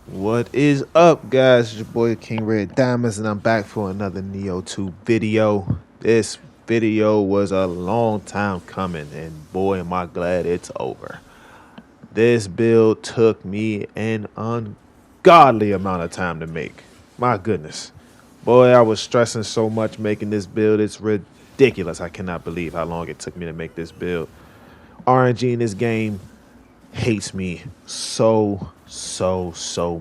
What is up, guys? It's your boy King Red Diamonds, and I'm back for another Nioh 2 video. This video was a long time coming, and boy, am I glad it's over. This build took me an ungodly amount of time to make. My goodness. Boy, I was stressing so much making this build. It's ridiculous. I cannot believe how long it took me to make this build. RNG in this game hates me so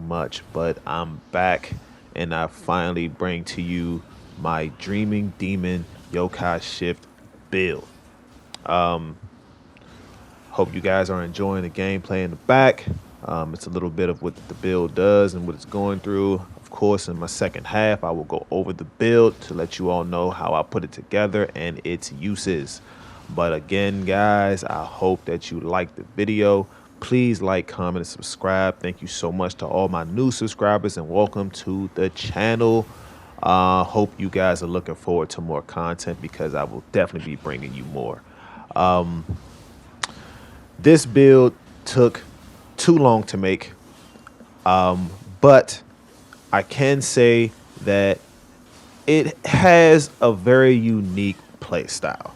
much, but I'm back and I finally bring to you my Dreaming Demon Yokai Shift build. Hope you guys are enjoying the gameplay in the back. It's a little bit of what the build does and what it's going through. Of course, in my second half, I will go over the build to let you all know how I put it together and its uses. But again, guys, I hope that you like the video. Please like, comment, and subscribe. Thank you so much to all my new subscribers and welcome to the channel. Hope you guys are looking forward to more content because I will definitely be bringing you more. This build took too long to make, but I can say that it has a very unique play style.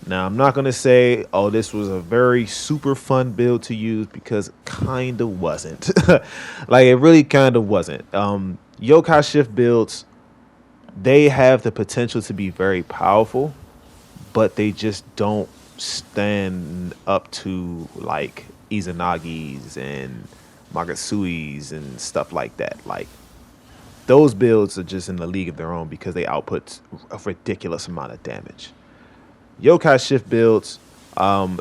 Now, I'm not going to say, oh, this was a very super fun build to use because it kind of wasn't. Like, it really kind of wasn't. Yokai Shift builds, they have the potential to be very powerful, but they just don't stand up to, like, Izanagi's and Magasui's and stuff like that. Like, those builds are just in the league of their own because they output a ridiculous amount of damage. Yokai Shift builds,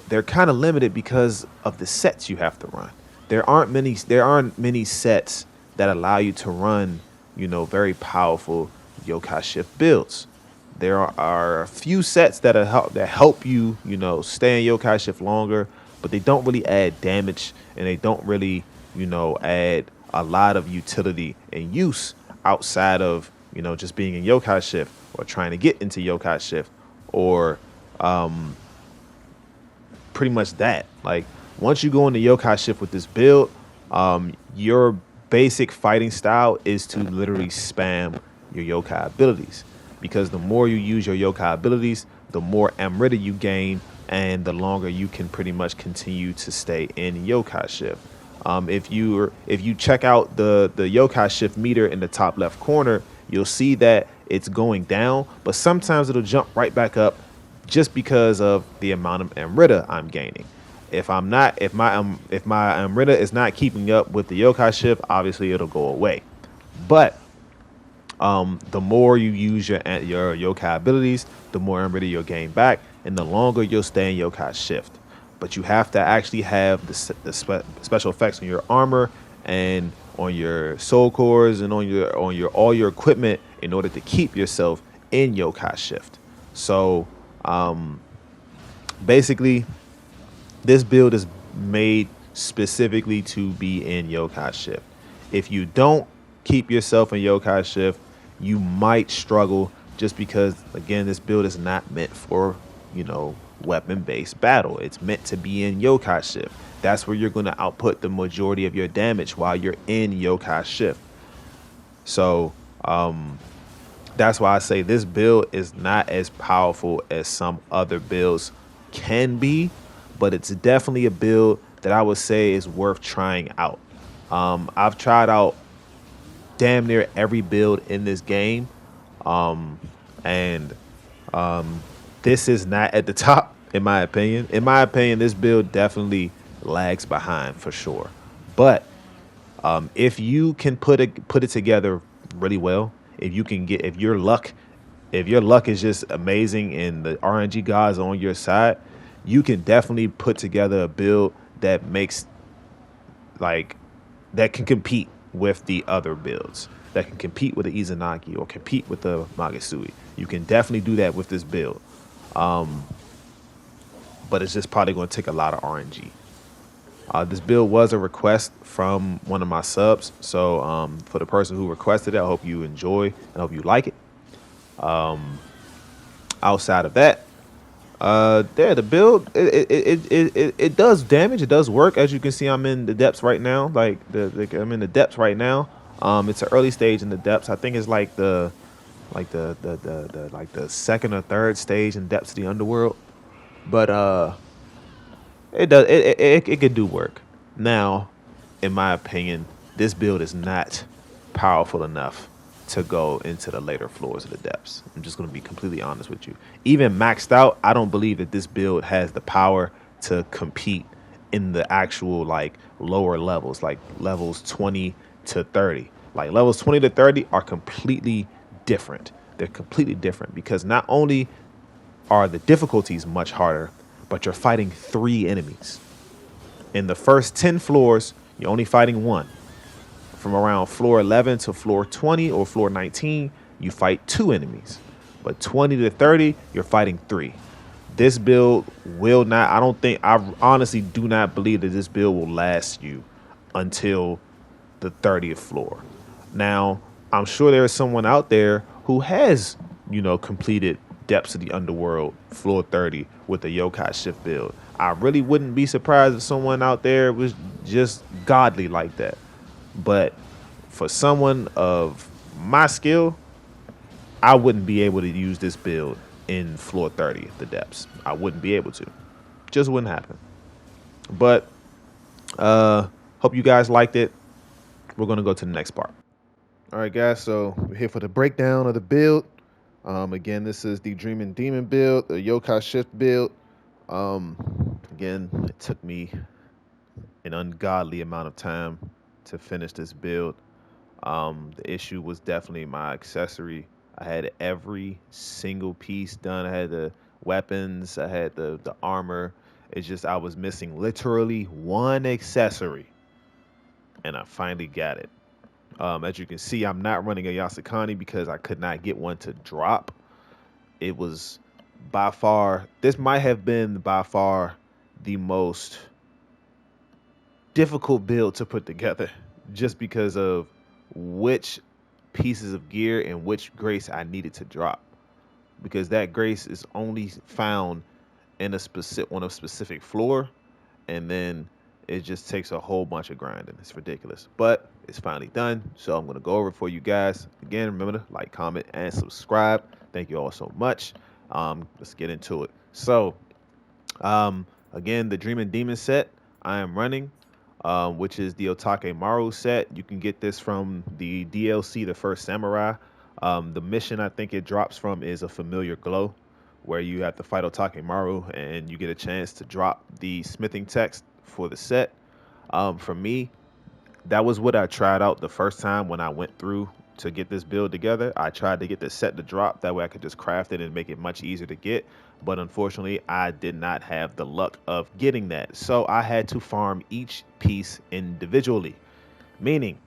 they're kind of limited because of the sets you have to run. There aren't many sets that allow you to run, very powerful Yokai Shift builds. There are a few sets that help you, stay in Yokai Shift longer, but they don't really add damage and they don't really, add a lot of utility and use outside of, just being in Yokai Shift or trying to get into Yokai Shift or pretty much that. Like, once you go into Yokai Shift with this build, your basic fighting style is to literally spam your Yokai abilities, because the more you use your Yokai abilities, the more Amrita you gain and the longer you can pretty much continue to stay in Yokai Shift. If you check out the Yokai Shift meter in the top left corner, you'll see that it's going down, but sometimes it'll jump right back up just because of the amount of Amrita I'm gaining. If my Amrita is not keeping up with the Yokai Shift, obviously it'll go away. But the more you use your Yokai abilities, the more Amrita you'll gain back, and the longer you'll stay in Yokai Shift. But you have to actually have the special effects on your armor and on your soul cores and on your all your equipment in order to keep yourself in Yokai Shift. So basically, this build is made specifically to be in Yokai Shift. If you don't keep yourself in Yokai Shift, you might struggle, just because, again, this build is not meant for, weapon-based battle. It's meant to be in Yokai Shift. That's where you're going to output the majority of your damage while you're in Yokai Shift. So, that's why I say this build is not as powerful as some other builds can be, but it's definitely a build that I would say is worth trying out. I've tried out damn near every build in this game, and this is not at the top, in my opinion. In my opinion, this build definitely lags behind for sure. But if you can put it together really well, if your luck is just amazing and the RNG gods on your side, you can definitely put together a build that makes, like, that can compete with the other builds, that can compete with the Izanagi or compete with the Magasui. You can definitely do that with this build. But it's just probably going to take a lot of RNG. This build was a request from one of my subs, so for the person who requested it, I hope you enjoy and I hope you like it. Outside of that, Yeah, the build it does damage. It does work. As you can see, I'm in the depths right now. Like I'm in the depths right now. It's an early stage in the depths. I think it's like the second or third stage in depths of the underworld. But it does it could do work. Now, in my opinion, this build is not powerful enough to go into the later floors of the depths. I'm just going to be completely honest with you. Even maxed out, I don't believe that this build has the power to compete in the actual like lower levels, like levels 20 to 30. Like levels 20 to 30 are completely different. They're completely different because not only are the difficulties much harder, but you're fighting 3 enemies. In the first 10 floors, you're only fighting one. From around floor 11 to floor 20 or floor 19, you fight 2 enemies. But 20 to 30, you're fighting 3. This build will not, I honestly do not believe that this build will last you until the 30th floor. Now, I'm sure there is someone out there who has, completed Depths of the Underworld floor 30 with the Yokai shift build. I really wouldn't be surprised if someone out there was just godly like that. But for someone of my skill, I wouldn't be able to use this build in floor 30, the depths. I wouldn't be able to. Just wouldn't happen. But hope you guys liked it. We're gonna go to the next part. All right, guys. So we're here for the breakdown of the build. Again, this is the Dreaming Demon build, the Yokai Shift build. Again, it took me an ungodly amount of time to finish this build. The issue was definitely my accessory. I had every single piece done. I had the weapons, I had the armor. It's just I was missing literally one accessory, and I finally got it. As you can see, I'm not running a Yasukani because I could not get one to drop. It was by far, this might have been by far the most difficult build to put together just because of which pieces of gear and which grace I needed to drop. Because that grace is only found in a specific floor, and then it just takes a whole bunch of grinding. It's ridiculous, but it's finally done. So I'm gonna go over it for you guys. Again, remember to like, comment, and subscribe. Thank you all so much. Let's get into it. So, again, the Dream and Demon set I am running, which is the Otake Maru set. You can get this from the DLC, The First Samurai. The mission I think it drops from is a Familiar Glow, where you have to fight Otake Maru and you get a chance to drop the smithing text for the set. For me, that was what I tried out the first time when I went through to get this build together. I tried to get the set to drop. That way I could just craft it and make it much easier to get. But unfortunately, I did not have the luck of getting that. So I had to farm each piece individually, meaning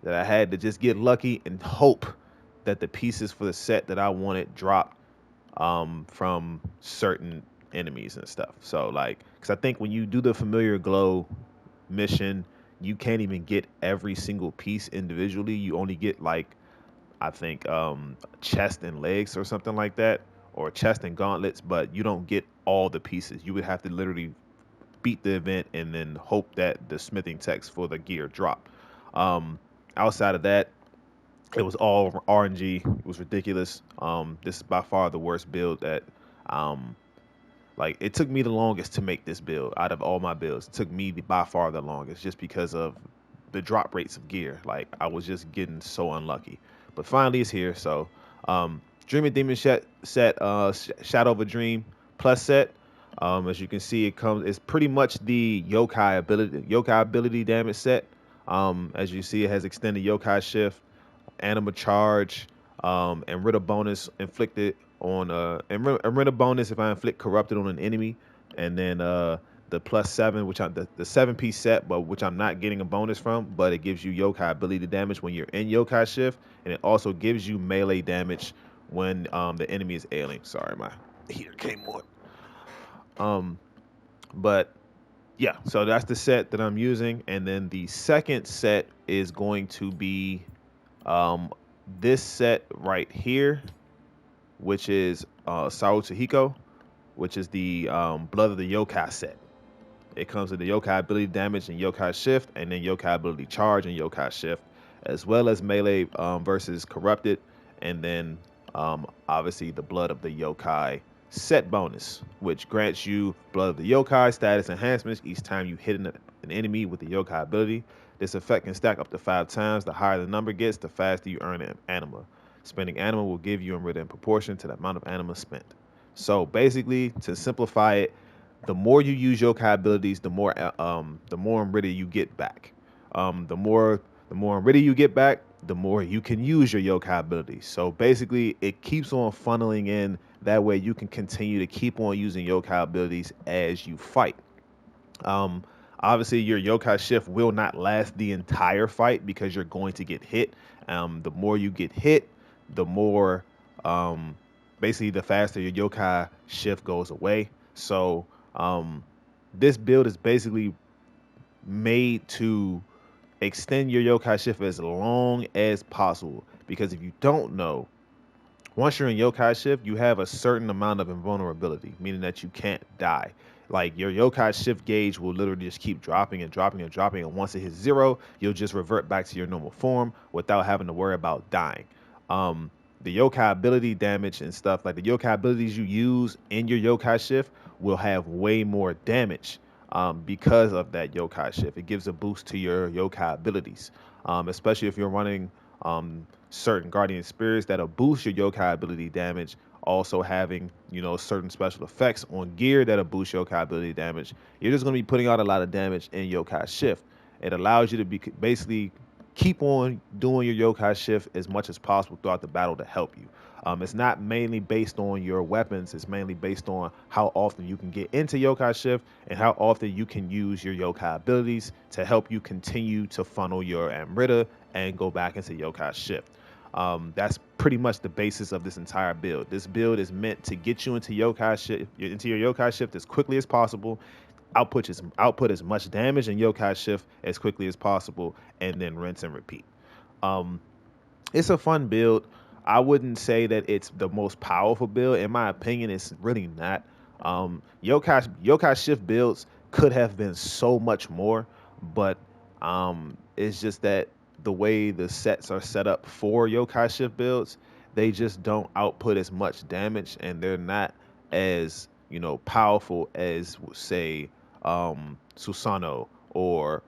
that I had to just get lucky and hope that the pieces for the set that I wanted dropped from certain enemies and stuff. So like, because I think when you do the Familiar Glow mission, you can't even get every single piece individually. You only get like, I think chest and legs or something like that, or chest and gauntlets, but you don't get all the pieces. You would have to literally beat the event and then hope that the smithing text for the gear drop. Outside of that, it was all RNG. It was ridiculous. This is by far the worst build that like, it took me the longest to make this build out of all my builds. It took me by far the longest just because of the drop rates of gear. Like, I was just getting so unlucky. But finally it's here. So Dreaming Demon set Shadow of a Dream plus set. As you can see, it's pretty much the yokai ability damage set. As you see, it has extended yokai shift, anima charge, and rid of bonus inflicted on and rid of bonus if I inflict corrupted on an enemy, and then the +7, which the 7-piece set, but which I'm not getting a bonus from, but it gives you yokai ability damage when you're in yokai shift, and it also gives you melee damage when the enemy is ailing. Sorry, my heater came on. But yeah, so that's the set that I'm using, and then the second set is going to be this set right here, which is Sao Hiko, which is the Blood of the Yokai set. It comes with the Yokai ability damage and Yokai shift, and then Yokai ability charge and Yokai shift, as well as melee versus corrupted, and then obviously the Blood of the Yokai set bonus, which grants you Blood of the Yokai status enhancements each time you hit an enemy with the Yokai ability. This effect can stack up to 5 times. The higher the number gets, the faster you earn an anima. Spending anima will give you Amrita in proportion to the amount of anima spent. So basically, to simplify it, the more you use yokai abilities, the more Amrita you get back. The more Amrita you get back, the more you can use your yokai abilities. So basically, it keeps on funneling in. That way, you can continue to keep on using yokai abilities as you fight. Um, Obviously, your yokai shift will not last the entire fight because you're going to get hit. The more you get hit, the more, um, basically, the faster your yokai shift goes away. So, um, this build is basically made to extend your yokai shift as long as possible. Because if you don't know, once you're in yokai shift, you have a certain amount of invulnerability, meaning that you can't die. Like your yokai shift gauge will literally just keep dropping and dropping and dropping, and once it hits 0, you'll just revert back to your normal form without having to worry about dying. Um, the yokai ability damage and stuff, like the yokai abilities you use in your yokai shift, will have way more damage because of that yokai shift. It gives a boost to your yokai abilities, especially if you're running certain guardian spirits that'll boost your yokai ability damage. Also having, certain special effects on gear that'll boost yokai ability damage. You're just going to be putting out a lot of damage in yokai shift. It allows you to be basically keep on doing your yokai shift as much as possible throughout the battle to help you. It's not mainly based on your weapons. It's mainly based on how often you can get into yokai shift and how often you can use your yokai abilities to help you continue to funnel your Amrita and go back into yokai shift. That's pretty much the basis of this entire build. This build is meant to get you into your yokai shift as quickly as possible, output as much damage in yokai shift as quickly as possible, and then rinse and repeat. Um, it's a fun build. I wouldn't say that it's the most powerful build. In my opinion, it's really not. Yokai shift builds could have been so much more, but it's just that the way the sets are set up for yokai shift builds, they just don't output as much damage, and they're not as powerful as say Susanoo or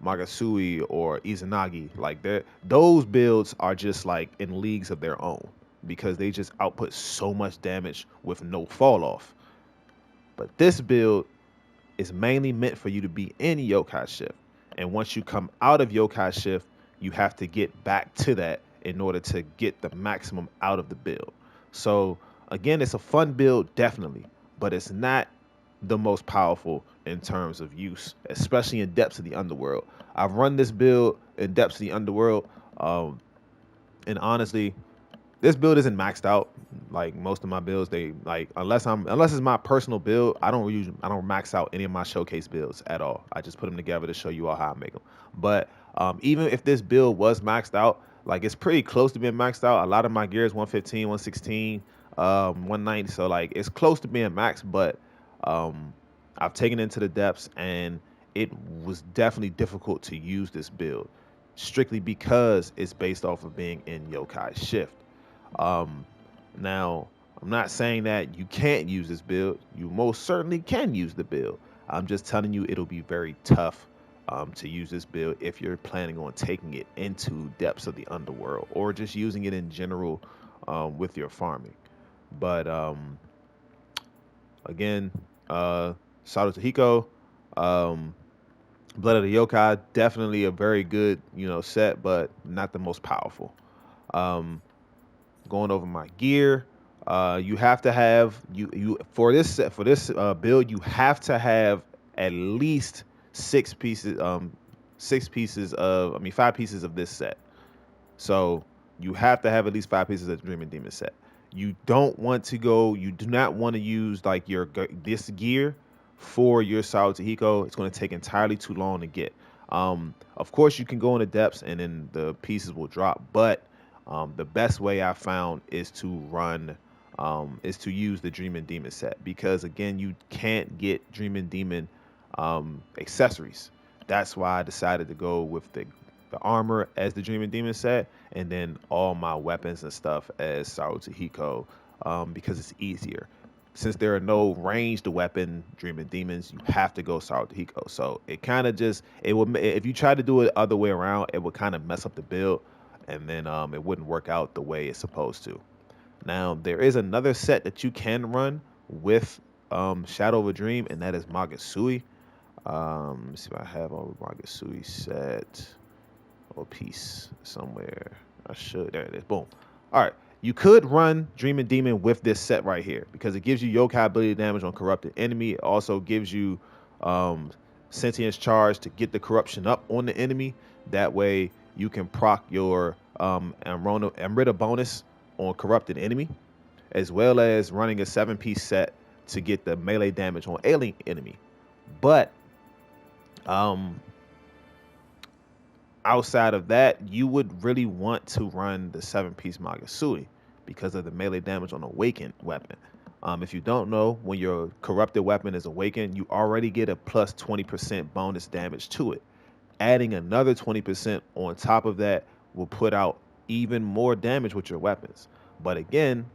Magasui or Izanagi. Like those builds are just like in leagues of their own because they just output so much damage with no fall off. But this build is mainly meant for you to be in yokai shift. And once you come out of yokai shift, you have to get back to that in order to get the maximum out of the build. So again, it's a fun build, definitely, but it's not the most powerful in terms of use, especially in depths of the underworld. I've run this build in depths of the underworld, and honestly, this build isn't maxed out. Like most of my builds, they like unless it's my personal build, I don't max out any of my showcase builds at all. I just put them together to show you all how I make them. But even if this build was maxed out, like it's pretty close to being maxed out. A lot of my gear is 115, 116, 190, so like it's close to being maxed, but I've taken it into the depths, and it was definitely difficult to use this build strictly because it's based off of being in yokai shift. Now, I'm not saying that you can't use this build. You most certainly can use the build. I'm just telling you it'll be very tough to use this build if you're planning on taking it into depths of the underworld or just using it in general with your farming. But again, Sato Hiko, Blood of the Yokai, definitely a very good, set, but not the most powerful. Going over my gear, you have to have you for this set for this build, you have to have at least 5 pieces of this set. So you have to have at least 5 pieces of the Dreaming Demon set. You do not want to use like this gear for your Sao Hiko. It's going to take entirely too long to get. Of course, you can go in the depths and then the pieces will drop, but the best way I found is to run is to use the Dreaming Demon set, because again, you can't get Dreaming Demon accessories. That's why I decided to go with the armor as the Dreaming Demon set, and then all my weapons and stuff as Sarutohiko, because it's easier. Since there are no ranged weapon Dreaming Demons, you have to go Sarutohiko. So it kind of just, it would, if you try to do it other way around, it would kind of mess up the build, and then it wouldn't work out the way it's supposed to. Now there is another set that you can run with Shadow of a Dream, and that is Magasui. Let me see if I have all the Magasui set or piece somewhere. I should. There it is. Boom. All right. You could run Dreaming Demon with this set right here because it gives you Yokai ability damage on corrupted enemy. It also gives you Sentience Charge to get the corruption up on the enemy. That way you can proc your Amrita bonus on corrupted enemy, as well as running a 7-piece set to get the melee damage on alien enemy. But outside of that, you would really want to run the 7-piece Magasui because of the melee damage on awakened weapon. If you don't know, when your corrupted weapon is awakened, you already get a plus 20% bonus damage to it. Adding another 20% on top of that will put out even more damage with your weapons. But again,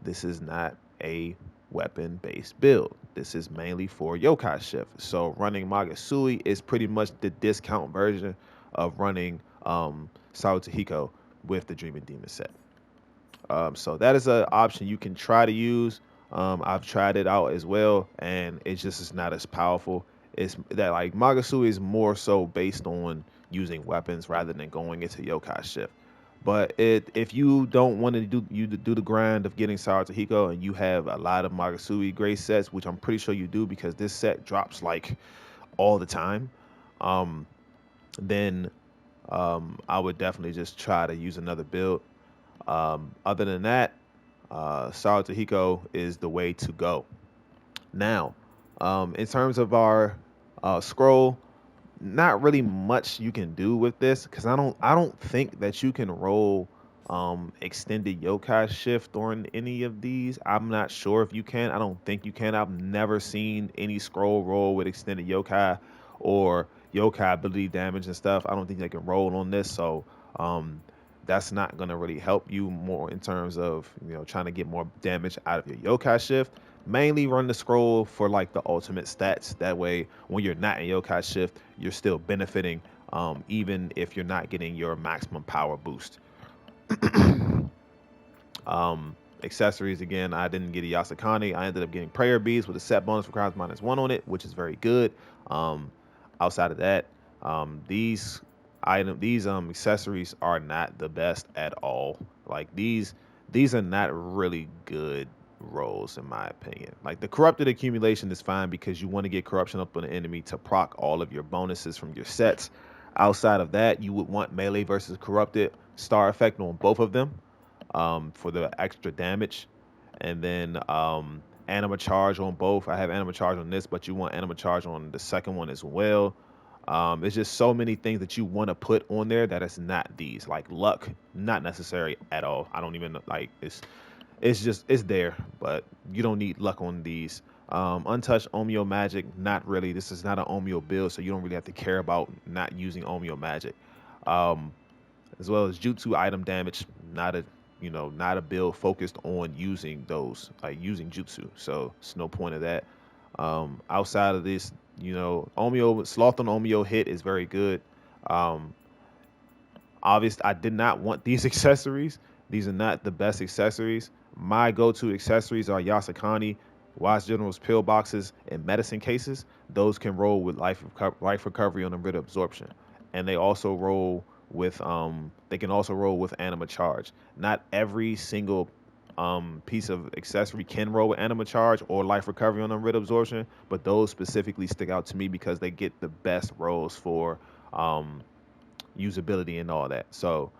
this is not a weapon-based build. This is mainly for Yokai Shift. So running Magasui is pretty much the discount version of running Sarutohiko with the Dreaming Demon set. So that is an option you can try to use. I've tried it out as well, and it just is not as powerful. It's that like Magasui is more so based on using weapons rather than going into Yokai Shift. But if you don't want to do the grind of getting Sarutohiko and you have a lot of Magasui Grace sets, which I'm pretty sure you do because this set drops like all the time, then I would definitely just try to use another build. Other than that, Sarutohiko is the way to go. Now, in terms of our scroll, not really much you can do with this because I don't think that you can roll extended Yokai Shift on any of these. I'm not sure if you can. I don't think you can. I've never seen any scroll roll with extended Yokai or Yokai ability damage and stuff. I don't think they can roll on this, so that's not gonna really help you more in terms of trying to get more damage out of your Yokai Shift. Mainly run the scroll for like the ultimate stats. That way, when you're not in Yokai Shift, you're still benefiting, even if you're not getting your maximum power boost. Accessories, again, I didn't get a Yasakani. I ended up getting prayer beads with a set bonus for crowns -1 on it, which is very good. Outside of that, these accessories are not the best at all. Like these are not really good rolls in my opinion. Like the corrupted accumulation is fine because you want to get corruption up on an enemy to proc all of your bonuses from your sets. Outside of that, you would want melee versus corrupted star effect on both of them for the extra damage, and then anima charge on both. I have anima charge on this, but you want anima charge on the second one as well. It's just so many things that you want to put on there that it's not these. Like luck, not necessary at all. I don't even like it's just it's there, but you don't need luck on these. Untouched Omeo magic, not really. This is not an Omeo build, so you don't really have to care about not using Omeo magic. As well as Jutsu item damage, not a build focused on using those, like using Jutsu. So it's no point of that. Outside of this, Omeo Sloth on Omeo hit is very good. Obviously, I did not want these accessories. These are not the best accessories. My go-to accessories are Yasakani, Wise General's pillboxes, and medicine cases. Those can roll with life recovery on the rid absorption, and they also roll with they can also roll with anima charge. Not every single piece of accessory can roll with anima charge or life recovery on the rid absorption, but those specifically stick out to me because they get the best rolls for usability and all that. So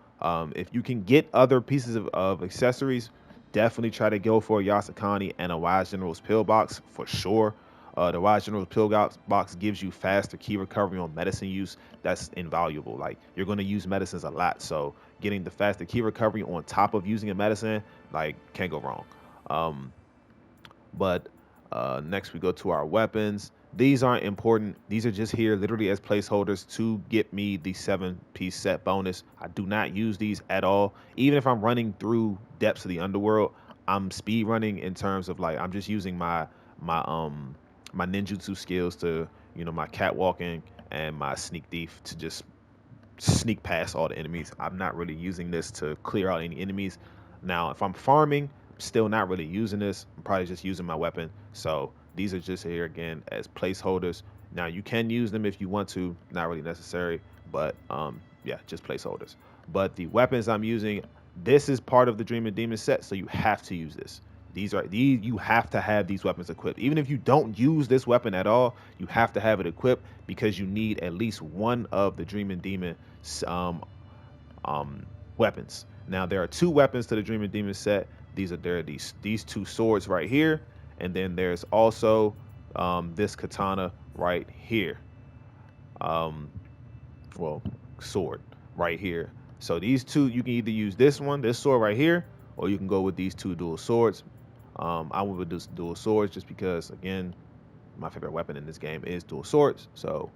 if you can get other pieces of accessories, definitely try to go for a Yasakani and a Wise General's pillbox for sure. The Wise General's pillbox gives you faster key recovery on medicine use. That's invaluable. Like you're going to use medicines a lot, so getting the faster key recovery on top of using a medicine, like, can't go wrong. But next we go to our weapons. These aren't important. These are just here literally as placeholders to get me the 7-piece set bonus. I do not use these at all. Even if I'm running through depths of the underworld, I'm speed running in terms of like I'm just using my my ninjutsu skills to, my catwalking and my sneak thief to just sneak past all the enemies. I'm not really using this to clear out any enemies. Now, if I'm farming, I'm still not really using this. I'm probably just using my weapon. So these are just here again as placeholders. Now you can use them if you want to, not really necessary, but yeah, just placeholders. But the weapons I'm using, this is part of the Dream and Demon set, so you have to use this. These you have to have these weapons equipped. Even if you don't use this weapon at all, you have to have it equipped because you need at least one of the Dream and Demon um, weapons. Now there are two weapons to the Dream and Demon set. There are these two swords right here, and then there's also this katana right here. Um, well, sword right here. So these two, you can either use this sword right here, or you can go with these two dual swords. I went with this dual swords just because, again, my favorite weapon in this game is dual swords, so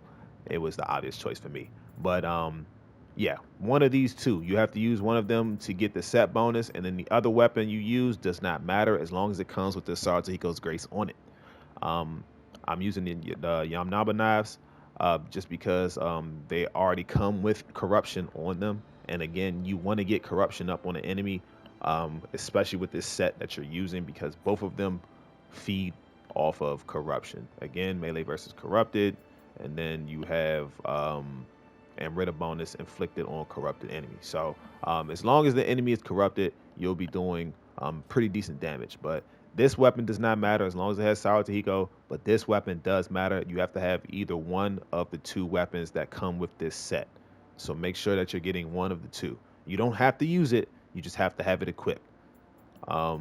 it was the obvious choice for me. But yeah, one of these two, you have to use one of them to get the set bonus, and then the other weapon you use does not matter as long as it comes with the Saratohiko's Grace on it. Um, I'm using the Yamnaba knives just because they already come with corruption on them. And again, you want to get corruption up on an enemy, especially with this set that you're using, because both of them feed off of corruption. Again, melee versus corrupted, and then you have Amrita bonus inflicted on corrupted enemies. So as long as the enemy is corrupted, you'll be doing pretty decent damage. But this weapon does not matter as long as it has Saratohiko, but this weapon does matter. You have to have either one of the two weapons that come with this set. So make sure that you're getting one of the two. You don't have to use it, you just have to have it equipped. My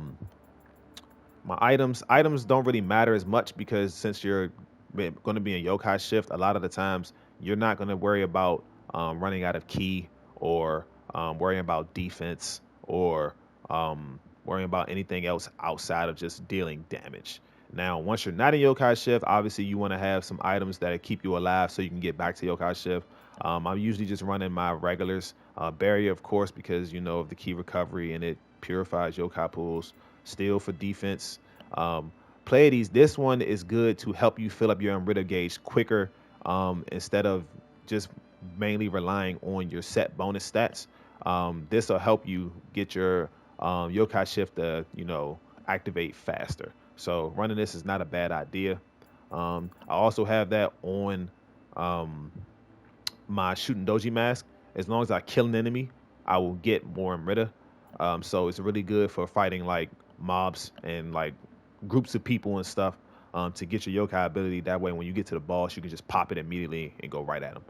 items don't really matter as much because since you're going to be in yokai shift, a lot of the times you're not going to worry about running out of ki or worrying about defense or worrying about anything else outside of just dealing damage. Now, once you're not in yokai shift, obviously you want to have some items that keep you alive so you can get back to yokai shift. I'm usually just running my regulars. Barrier, of course, because of the key recovery and it purifies yokai pools. Steel for defense. Pleiades, this one is good to help you fill up your Amrita gauge quicker instead of just mainly relying on your set bonus stats. This will help you get your yokai shift to activate faster. So running this is not a bad idea. I also have that on my shooting doji mask. As long as I kill an enemy, I will get more Amrita. So it's really good for fighting like mobs and like groups of people and stuff to get your yokai ability. That way, when you get to the boss, you can just pop it immediately and go right at them.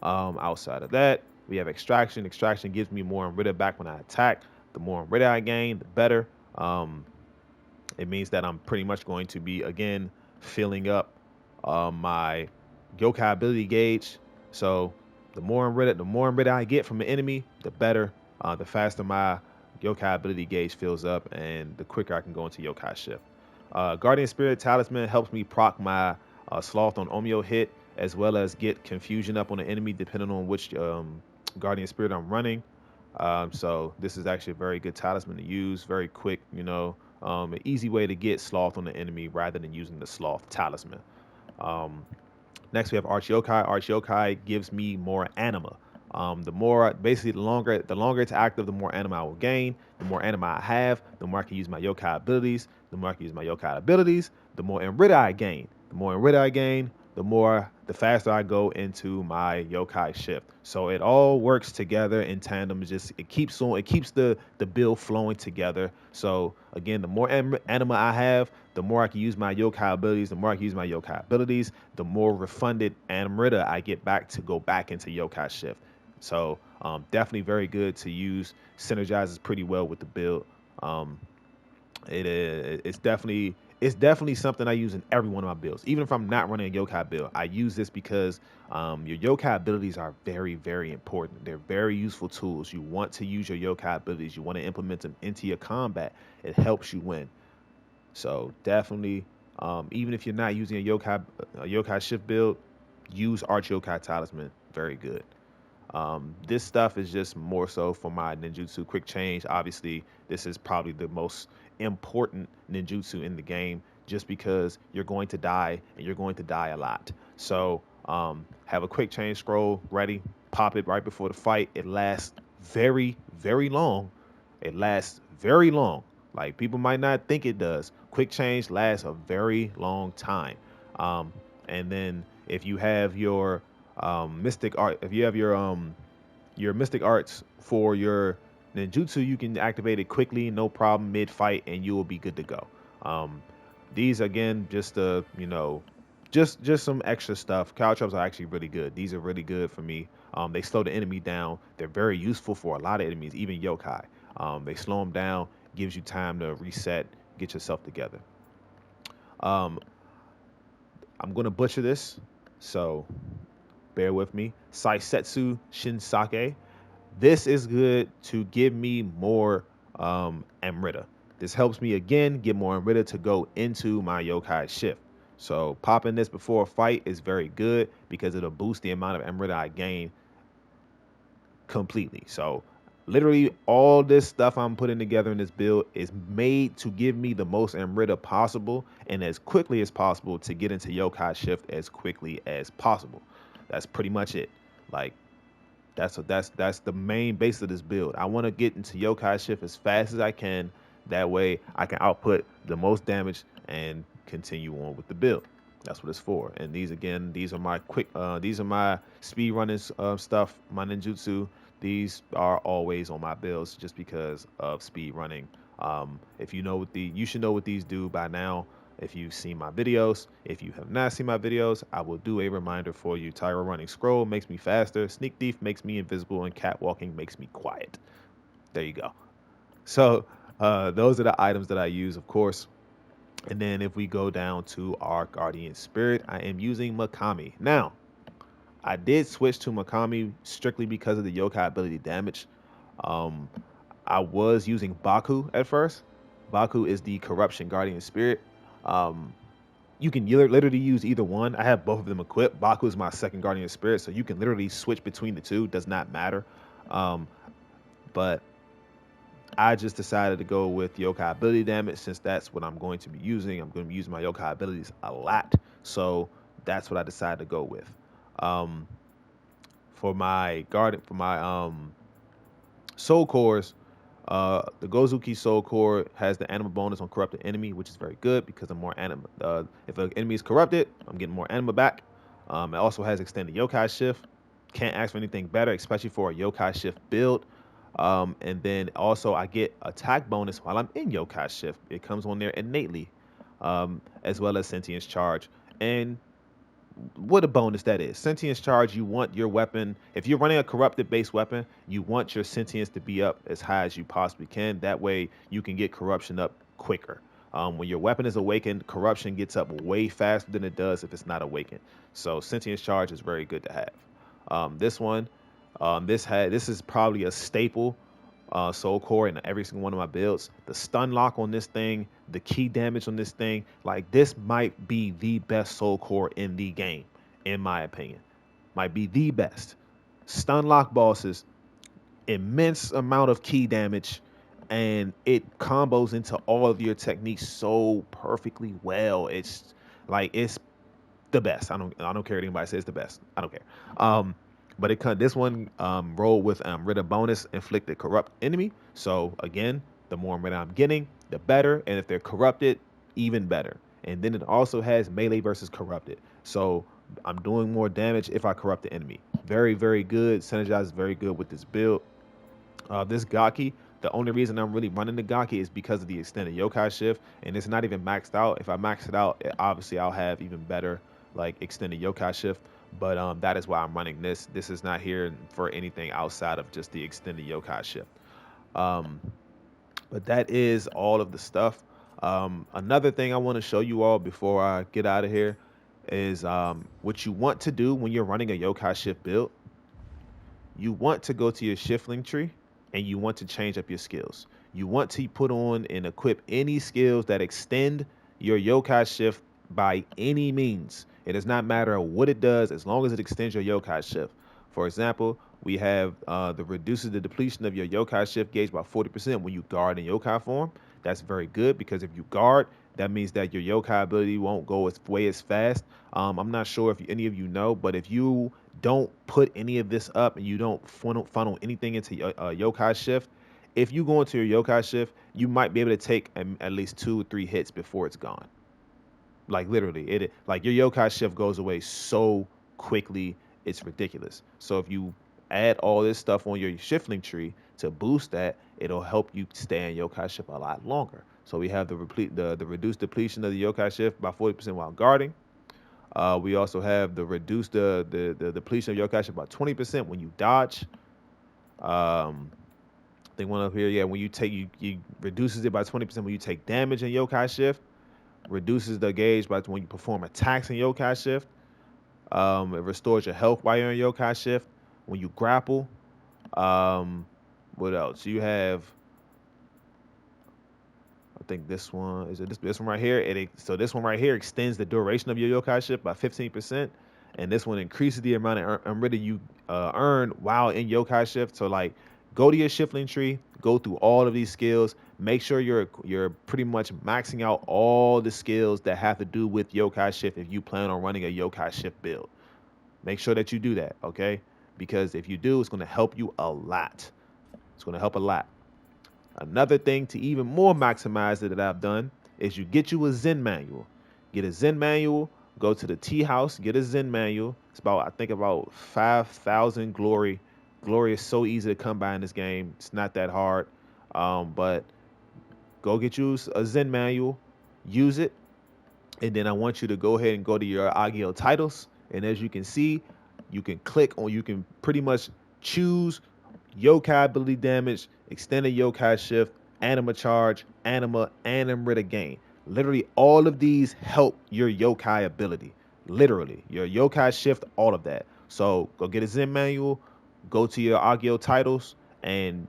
Outside of that, we have extraction. Extraction gives me more Amrita back when I attack. The more Amrita I gain, the better. It means that I'm pretty much going to be again filling up my yokai ability gauge. So the more Amrita I get from the enemy, the better. The faster my yokai ability gauge fills up, and the quicker I can go into yokai shift. Guardian Spirit Talisman helps me proc my Sloth on Omeo hit, as well as get confusion up on the enemy depending on which Guardian Spirit I'm running. So this is actually a very good talisman to use, very quick, an easy way to get Sloth on the enemy rather than using the Sloth talisman. Next we have Arch Yokai. Arch Yokai gives me more anima. The longer it's active, the more anima I will gain. The more anima I have, the more I can use my yokai abilities. The more I can use my yokai abilities, the more Amrita I gain. The more Amrita I gain, the faster I go into my yokai shift. So it all works together in tandem. It keeps the build flowing together. So again, the more anima I have, the more I can use my yokai abilities. The more I can use my yokai abilities, the more refunded Amrita I get back to go back into yokai shift. So definitely very good to use. Synergizes pretty well with the build. It's definitely something I use in every one of my builds. Even if I'm not running a yokai build, I use this because your yokai abilities are very, very important. They're very useful tools. You want to use your yokai abilities. You want to implement them into your combat. It helps you win. So definitely, even if you're not using a yokai shift build, use Arch Yokai Talisman. Very good. This stuff is just more so for my ninjutsu quick change. Obviously, this is probably the most important ninjutsu in the game, just because you're going to die and you're going to die a lot. So have a quick change scroll ready, pop it right before the fight. It lasts very, very long. It lasts very long. Like people might not think it does. Quick change lasts a very long time. Um, and then if you have your mystic art, if you have your mystic arts for your ninjutsu, you can activate it quickly, no problem, mid fight, and you will be good to go. Um, these again, just just some extra stuff. Caltrops are actually really good. These are really good for me. They slow the enemy down. They're very useful for a lot of enemies, even yokai. They slow them down, gives you time to reset, get yourself together. Um, I'm gonna butcher this, so bear with me. Saisetsu Shinsake. This is good to give me more Amrita. This helps me again get more Amrita to go into my yokai shift. So popping this before a fight is very good because it'll boost the amount of Amrita I gain completely. So literally all this stuff I'm putting together in this build is made to give me the most Amrita possible and as quickly as possible to get into yokai shift as quickly as possible. That's pretty much it. Like that's the main base of this build. I want to get into yokai shift as fast as I can. That way I can output the most damage and continue on with the build. That's what it's for. And these again, these are my these are my speed running stuff, my ninjutsu. These are always on my builds just because of speed running. If you know what you should know what these do by now. If you've seen my videos, if you have not seen my videos, I will do a reminder for you. Tyro running scroll makes me faster. Sneak thief makes me invisible, and catwalking makes me quiet. There you go. So those are the items that I use, of course. And then if we go down to our guardian spirit, I am using Makami. Now, I did switch to Makami strictly because of the yokai ability damage. Um, I was using Baku at first. Baku is the corruption guardian spirit. Um, you can literally use either one. I have both of them equipped. Baku is my second guardian spirit, so you can literally switch between the two. Does not matter. Um, but I just decided to go with yokai ability damage since that's what I'm going to be using. I'm going to be using my yokai abilities a lot, so that's what I decided to go with. Um, for my soul cores, the Gozuki Soul Core has the anima bonus on corrupted enemy, which is very good because the more anima, if an enemy is corrupted, I'm getting more anima back. It also has extended yokai shift. Can't ask for anything better, especially for a yokai shift build. And then also I get attack bonus while I'm in yokai shift. It comes on there innately, as well as sentience charge. And what a bonus that is. Sentience charge, you want your weapon, if you're running a corrupted base weapon, you want your sentience to be up as high as you possibly can. That way you can get corruption up quicker. When your weapon is awakened, corruption gets up way faster than it does if it's not awakened. So sentience charge is very good to have. This one, this is probably a staple soul core in every single one of my builds. The stun lock on this thing, the key damage on this thing, like this might be the best soul core in the game, in my opinion. Might be the best. Stun lock bosses, immense amount of key damage, and it combos into all of your techniques so perfectly well. It's the best. I don't care what anybody says the best. I don't care. But this one rolled with Ritter bonus inflicted corrupt enemy. So again, the more Ritter I'm getting, the better. And if they're corrupted, even better. And then it also has melee versus corrupted. So I'm doing more damage if I corrupt the enemy. Very, very good. Synergize very good with this build. This Gaki, the only reason I'm really running the Gaki is because of the extended yokai shift, and it's not even maxed out. If I max it out, obviously I'll have even better like extended yokai shift. But that is why I'm running this. This is not here for anything outside of just the extended yokai shift. Um, but that is all of the stuff. Another thing I want to show you all before I get out of here is what you want to do when you're running a yokai shift build. You want to go to your shift link tree and you want to change up your skills. You want to put on and equip any skills that extend your yokai shift by any means. It does not matter what it does as long as it extends your yokai shift. For example, we have the reduces the depletion of your yokai shift gauge by 40% when you guard in yokai form. That's very good because if you guard, that means that your yokai ability won't go as way as fast. I'm not sure if any of you know, but if you don't put any of this up and you don't funnel anything into your yokai shift, if you go into your yokai shift, you might be able to take at least 2 or 3 hits before it's gone. Like literally, it like your yokai shift goes away so quickly, it's ridiculous. So if you add all this stuff on your shifting tree to boost that, it'll help you stay in yokai shift a lot longer. So we have the reduced depletion of the yokai shift by 40% while guarding. We also have the reduced the depletion of yokai shift by 20% when you dodge. Um, I think one up here, yeah, when you take you reduces it by 20% when you take damage in yokai shift. Reduces the gauge by when you perform attacks in yokai shift. It restores your health while you're in yokai shift. When you grapple, what else? You have, I think this one is it. This one right here. So this one right here extends the duration of your yokai shift by 15%, and this one increases the amount of Amrita you earn while in yokai shift. So like, go to your shifting tree, go through all of these skills. Make sure you're pretty much maxing out all the skills that have to do with yokai shift if you plan on running a yokai shift build. Make sure that you do that, okay? Because if you do, it's going to help you a lot. It's going to help a lot. Another thing to even more maximize it that I've done is you get you a Zen manual. Get a Zen manual, go to the tea house, get a Zen manual. It's about, I think, about 5,000 glory. Glory is so easy to come by in this game. It's not that hard. But go get you a Zen manual, use it, and then I want you to go ahead and go to your Agio titles. And as you can see, you can click on, you can pretty much choose yokai ability damage, extended yokai shift, anima charge, anima, and Amrita gain. Literally, all of these help your yokai ability. Literally, your yokai shift, all of that. So go get a Zen manual, go to your Agio titles, and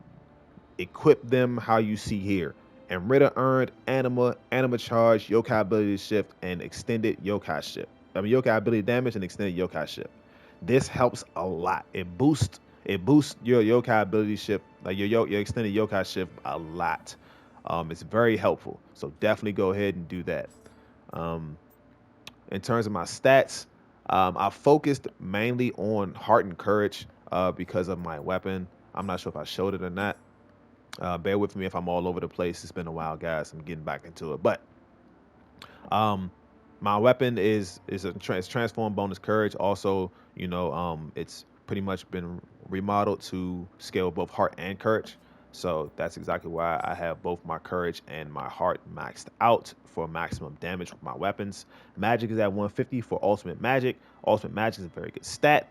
equip them how you see here. Amrita earned, anima charge, yokai ability shift, and extended yokai shift. I mean yokai ability damage and extended yokai shift. This helps a lot. It boosts your yokai ability shift, like your extended yokai shift a lot. It's very helpful. So definitely go ahead and do that. Um, in terms of my stats, I focused mainly on heart and courage because of my weapon. I'm not sure if I showed it or not. Bear with me if I'm all over the place. It's been a while, guys. I'm getting back into it. But um, my weapon is it's transform bonus courage. Also, it's pretty much been remodeled to scale both heart and courage. So that's exactly why I have both my courage and my heart maxed out for maximum damage with my weapons. Magic is at 150 for ultimate magic. Ultimate magic is a very good stat.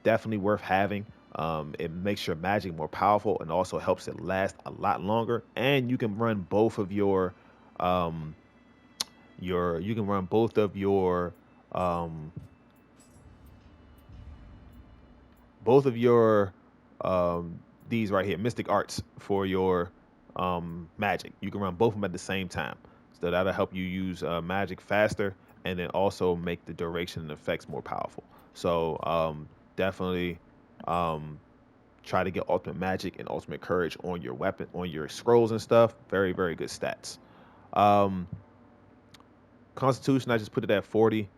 Definitely worth having. It makes your magic more powerful and also helps it last a lot longer. And you can run both of um, you can run um, both of your these right here, Mystic Arts for your magic. You can run both of them at the same time. So that'll help you use magic faster and then also make the duration and effects more powerful. So definitely um, try to get ultimate magic and ultimate courage on your weapon, on your scrolls and stuff. Very, very good stats. Um, Constitution, I just put it at 40,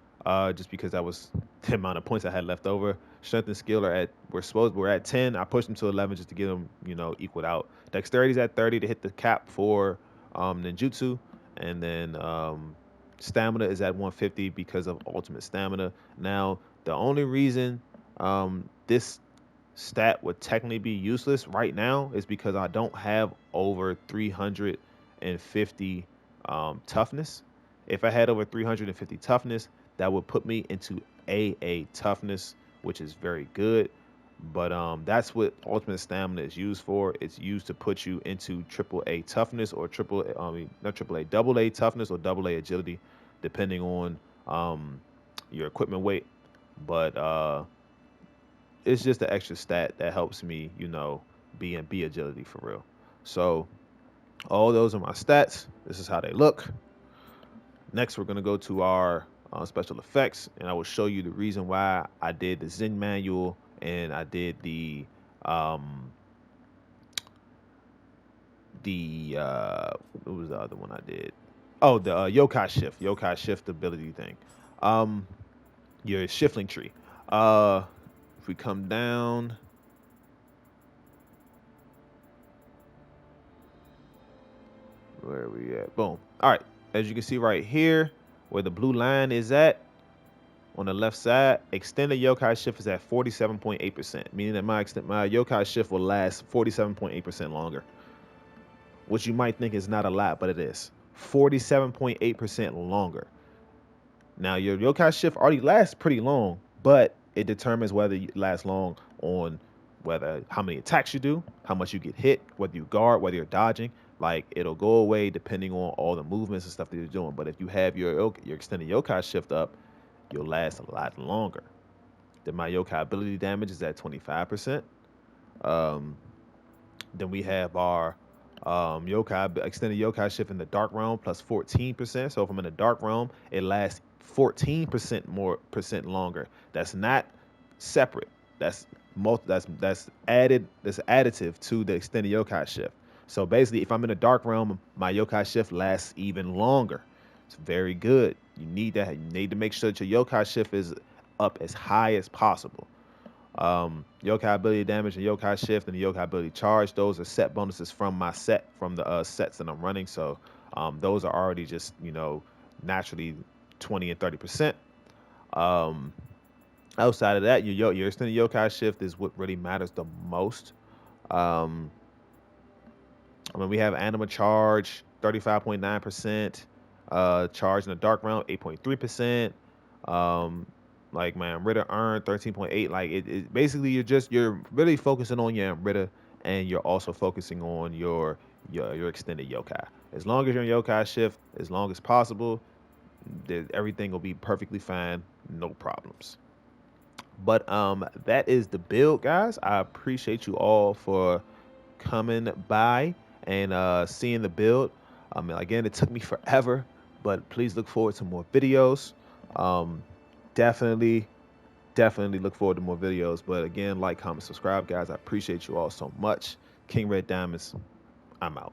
just because that was the amount of points I had left over. Strength and skill are at we're at 10. I pushed them to 11 just to get them, equaled out. Dexterity is at 30 to hit the cap for ninjutsu, and then stamina is at 150 because of ultimate stamina. Now, the only reason this stat would technically be useless right now is because I don't have over 350 toughness. If I had over 350 toughness, that would put me into AA toughness, which is very good. But that's what ultimate stamina is used for. It's used to put you into AAA toughness or not AAA, double A toughness or double A agility, depending on your equipment weight. But it's just an extra stat that helps me, be in B agility for real. So all those are my stats. This is how they look. Next, we're going to go to our special effects, and I will show you the reason why I did the Zen manual and I did um, what was the other one I did? Oh, the yokai shift ability thing. Um, your shifting tree. If we come down, where are we at? Boom. All right. As you can see right here, where the blue line is at on the left side, extended yokai shift is at 47.8%, meaning that my yokai shift will last 47.8% longer, which you might think is not a lot, but it is 47.8% longer. Now, your yokai shift already lasts pretty long, but it determines whether it lasts long on whether how many attacks you do, how much you get hit, whether you guard, whether you're dodging. Like, it'll go away depending on all the movements and stuff that you're doing. But if you have your extended yokai shift up, you'll last a lot longer. Then my yokai ability damage is at 25%. Um, then we have our yokai extended yokai shift in the dark realm plus 14%. So if I'm in the dark realm, it lasts 14% more percent longer. That's not separate. That's that's added. That's additive to the extended yokai shift. So basically, if I'm in the dark realm, my yokai shift lasts even longer. It's very good. You need that. You need to make sure that your yokai shift is up as high as possible. Yokai ability damage and yokai shift and the yokai ability charge, those are set bonuses from my set, from the sets that I'm running. So those are already just, naturally 20 and 30%. Outside of that, your extended yokai shift is what really matters the most. um we have anima charge 35.9%, charge in the dark realm 8.3%. Like my Amrita earn 13.8. Like it basically you're really focusing on your Amrita, and you're also focusing on your extended yokai. As long as you're in yokai shift, as long as possible, everything will be perfectly fine, no problems. But that is the build, guys. I appreciate you all for coming by and seeing the build. Again, it took me forever, but please look forward to more videos. Um, definitely, definitely look forward to more videos. But again, like, comment, subscribe, guys. I appreciate you all so much. King Red Diamonds, I'm out.